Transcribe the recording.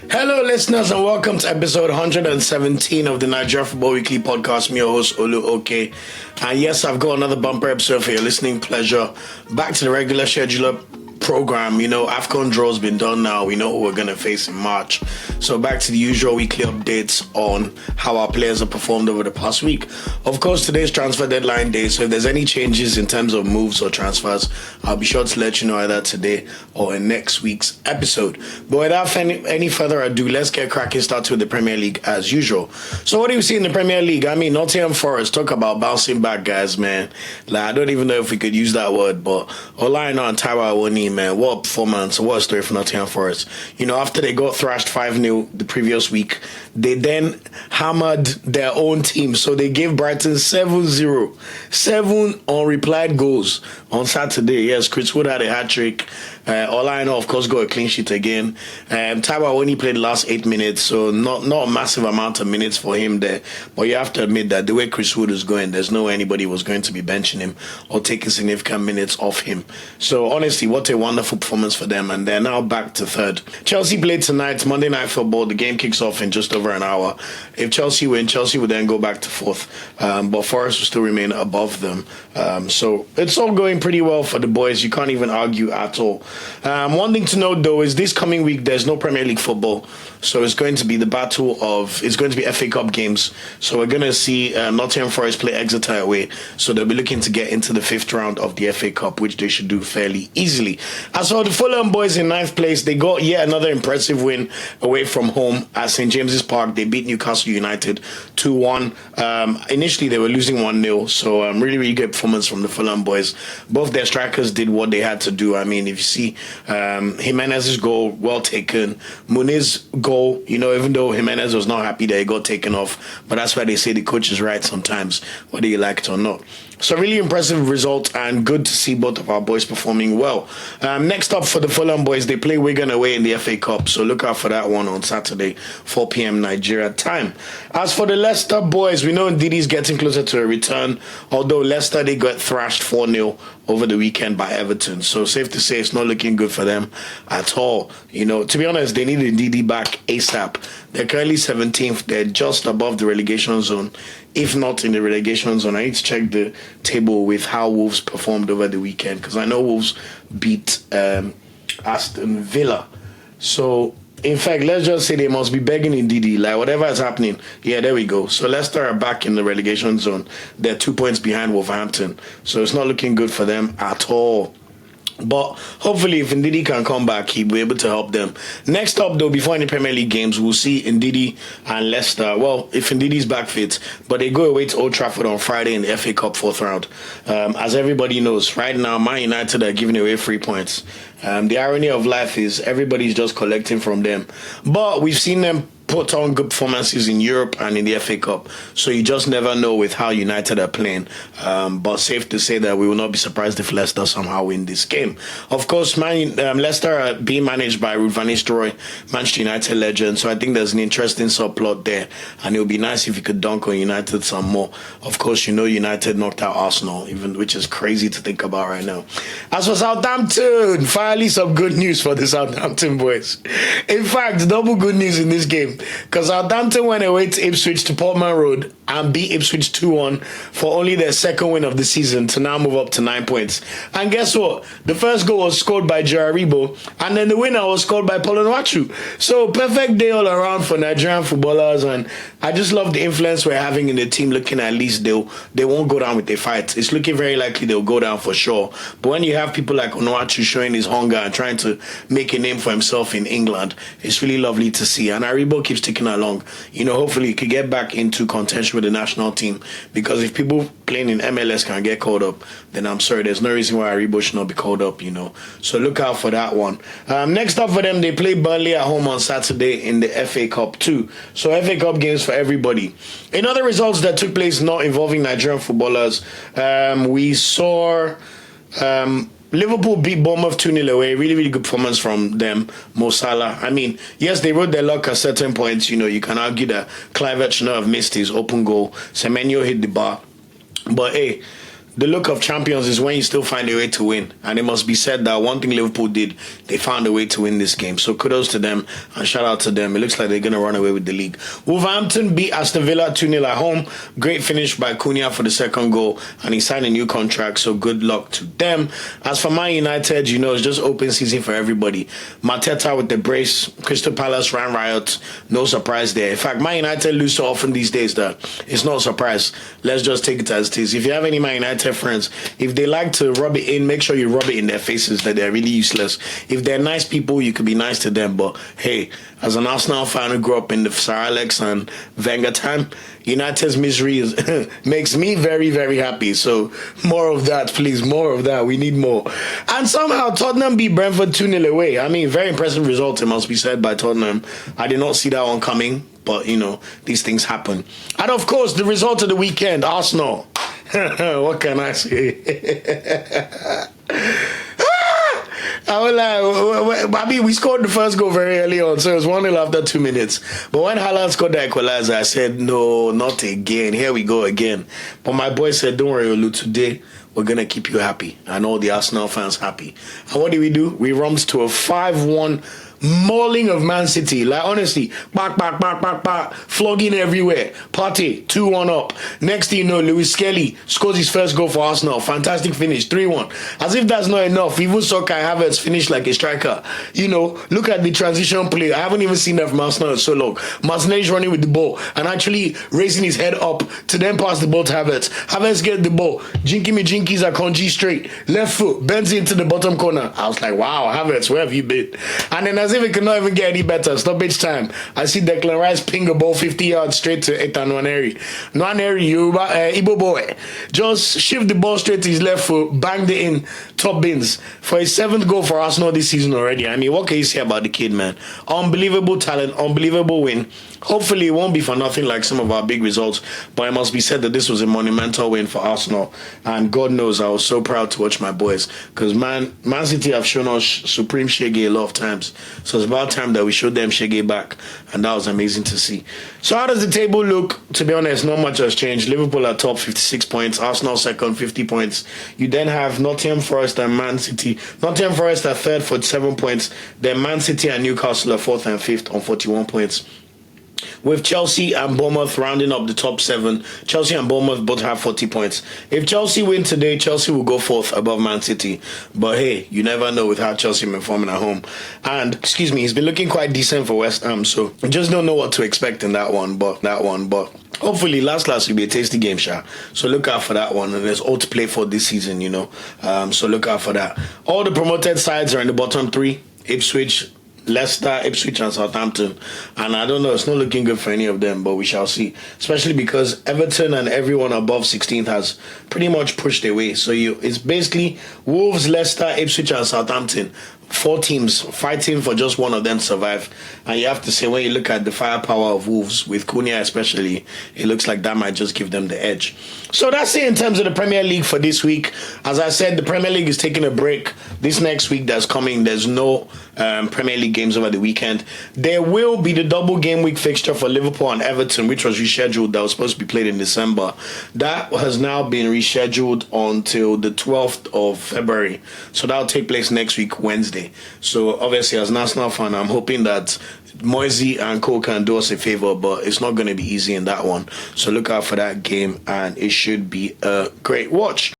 Hello, listeners, and welcome to episode 117 of the Nigerian Football Weekly podcast. Me, your host, Olu Oke. And yes, I've got another bumper episode for your listening pleasure. Back to the regular scheduler program. AFCON draw's been done now. We know who we're going to face in March. So back to the usual weekly updates on how our players have performed over the past week. Of course, today's transfer deadline day. So if there's any changes in terms of moves or transfers, I'll be sure to let you know either today or in next week's episode. But without any further ado, let's get cracking, started with the Premier League as usual. So what do you see in the Premier League? Nottingham Forest, talk about bouncing back, guys, man. I don't even know if we could use that word, but Aina and Taiwo, Awoniyi, man, what a performance, what a story for Nottingham Forest. After they got thrashed 5-0 the previous week, they then hammered their own team. So they gave Brighton 7-0. 7 unreplied goals on Saturday. Yes, Chris Wood had a hat-trick. Aina, of course, got a clean sheet again. Taiwo only played the last 8 minutes, so not a massive amount of minutes for him there. But you have to admit that the way Chris Wood is going, there's no way anybody was going to be benching him or taking significant minutes off him. So honestly, what a wonderful performance for them, and they're now back to third. Chelsea played tonight, Monday Night Football. The game kicks off in just over an hour. If Chelsea win, Chelsea would then go back to fourth, but Forest will still remain above them. So it's all going pretty well for the boys. You can't even argue at all. One thing to note, though, is this coming week there's no Premier League football, so it's going to be it's going to be FA Cup games. So we're going to see Nottingham Forest play Exeter away, so they'll be looking to get into the 5th round of the FA Cup, which they should do fairly easily. As for the Fulham boys in 9th place, they got yet another impressive win away from home at St James's Park. They beat Newcastle United 2-1. Initially they were losing 1-0, so really good performance from the Fulham boys. Both their strikers did what they had to do. If you see Jimenez's goal, well taken. Muniz's goal, even though Jimenez was not happy that he got taken off, but that's why they say the coach is right sometimes, whether you like it or not. So really impressive result, and good to see both of our boys performing well. Next up for the Fulham boys, they play Wigan away in the FA Cup, so look out for that one on Saturday, 4 p.m. Nigeria time. As for the Leicester boys, we know Ndidi's getting closer to a return, although Leicester, they got thrashed 4-0 over the weekend by Everton, so safe to say it's not looking good for them at all. To be honest, they need Ndidi back ASAP. They're currently 17th. They're just above the relegation zone, if not in the relegation zone. I need to check the table with how Wolves performed over the weekend, because I know Wolves beat Aston Villa. So, in fact, let's just say they must be begging Ndidi, whatever is happening. Yeah, there we go. So Leicester are back in the relegation zone. They're 2 points behind Wolverhampton. So it's not looking good for them at all. But hopefully, if Ndidi can come back, he'll be able to help them. Next up, though, before any Premier League games, we'll see Ndidi and Leicester. Well, if Ndidi's back fit, but they go away to Old Trafford on Friday in the FA Cup 4th round. As everybody knows, right now, Man United are giving away 3 points. The irony of life is everybody's just collecting from them. But we've seen them put on good performances in Europe and in the FA Cup, so you just never know with how United are playing. But safe to say that we will not be surprised if Leicester somehow win this game. Of course, Leicester are being managed by Ruud van Nistelrooy, Manchester United legend, so I think there's an interesting subplot there, and it would be nice if you could dunk on United some more. Of course, United knocked out Arsenal, which is crazy to think about right now. As for Southampton, finally some good news for the Southampton boys. In fact, double good news in this game, because Southampton went away to Ipswich to Portman Road and beat Ipswich 2-1 for only their second win of the season to now move up to 9 points. And guess what? The first goal was scored by Joe Aribo, and then the winner was scored by Onuachu. So perfect day all around for Nigerian footballers, and I just love the influence we're having in the team. Looking at least they won't go down with a fight. It's looking very likely they'll go down for sure. But when you have people like Onuachu showing his hunger and trying to make a name for himself in England, it's really lovely to see. And Aribo keeps ticking along. Hopefully he could get back into contention with the national team, because if people playing in MLS can get called up, then I'm sorry, there's no reason why Aribo should not be called up, So look out for that one. Next up for them, they play Burnley at home on Saturday in the FA Cup too. So FA Cup games for everybody. In other results that took place not involving Nigerian footballers, we saw Liverpool beat Bournemouth 2-0 away. Really good performance from them. Mo Salah. Yes, they rode their luck at certain points. You can argue that Clivert should not have missed his open goal. Semenyo hit the bar. But hey, the look of champions is when you still find a way to win. And it must be said that one thing Liverpool did, they found a way to win this game. So kudos to them and shout out to them. It looks like they're going to run away with the league. Wolverhampton beat Aston Villa 2-0 at home. Great finish by Cunha for the second goal. And he signed a new contract, so good luck to them. As for Man United, you know, it's just open season for everybody. Mateta with the brace. Crystal Palace ran riot. No surprise there. In fact, Man United lose so often these days that it's not a surprise. Let's just take it as it is. If you have any Man United friends, if they like to rub it in, make sure you rub it in their faces that they're really useless. If they're nice people, you could be nice to them. But hey, as an Arsenal fan who grew up in the Sir Alex and Wenger time, United's misery makes me very, very happy. So more of that, please. More of that. We need more. And somehow Tottenham beat Brentford 2-0 away. I mean, very impressive result, it must be said, by Tottenham. I did not see that one coming. But, you know, these things happen. And, of course, the result of the weekend, Arsenal. What can I say? I mean, we scored the first goal very early on, so it was 1-0 after 2 minutes. But when Haaland scored the equalizer, I said, no, not again. Here we go again. But my boy said, don't worry, Olu, today we're going to keep you happy and all the Arsenal fans happy. And what do? We rummed to a 5-1 mauling of Man City. Like, honestly, back, flogging everywhere. Partey, 2-1 up. Next thing you know, Lewis Skelly scores his first goal for Arsenal. Fantastic finish, 3-1. As if that's not enough, even so Kai Havertz finished like a striker. You know, look at the transition play. I haven't even seen that from Arsenal in so long. Martinez running with the ball and actually raising his head up to then pass the ball to Havertz. Havertz gets the ball. Jinky me jinkies are Konji straight. Left foot, bends into the bottom corner. I was like, wow, Havertz, where have you been? And then as if it could not even get any better, stoppage time, I see Declan Rice ping a ball 50 yards straight to Ethan Nwaneri. Igbo boy, just shift the ball straight to his left foot, banged it in, top bins for his 7th goal for Arsenal this season already. I mean, what can you say about the kid, man? Unbelievable talent, unbelievable win. Hopefully it won't be for nothing like some of our big results, but it must be said that this was a monumental win for Arsenal, and God knows I was so proud to watch my boys, because Man City have shown us supreme shege a lot of times, so it's about time that we showed them shege back, and that was amazing to see. So how does the table look? To be honest, not much has changed. Liverpool are top, 56 points, Arsenal second, 50 points. You then have Nottingham Forest and Man City. Nottingham Forest are third, 47 points, then Man City and Newcastle are fourth and fifth on 41 points. With Chelsea and Bournemouth rounding up the top 7, Chelsea and Bournemouth both have 40 points. If Chelsea win today, Chelsea will go 4th above Man City. But hey, you never know with how Chelsea been performing at home. And, he's been looking quite decent for West Ham, so I just don't know what to expect in that one. But hopefully, last will be a tasty game, Sha. So look out for that one. And there's all to play for this season, you know. So look out for that. All the promoted sides are in the bottom 3. Ipswich, Leicester, Ipswich and Southampton, and I don't know, it's not looking good for any of them, but we shall see, especially because Everton and everyone above 16th has pretty much pushed away. So it's basically Wolves, Leicester, Ipswich and Southampton, 4 teams fighting for just one of them to survive. And you have to say, when you look at the firepower of Wolves, with Cunha especially, it looks like that might just give them the edge. So that's it in terms of the Premier League for this week. As I said, the Premier League is taking a break. This next week that's coming, there's no Premier League games over the weekend. There will be the double game week fixture for Liverpool and Everton, which was rescheduled, that was supposed to be played in December. That has now been rescheduled until the 12th of February. So that'll take place next week, Wednesday. So obviously, as an Arsenal fan, I'm hoping that Moisey and Cole can do us a favor, but it's not going to be easy in that one. So look out for that game, and it should be a great watch.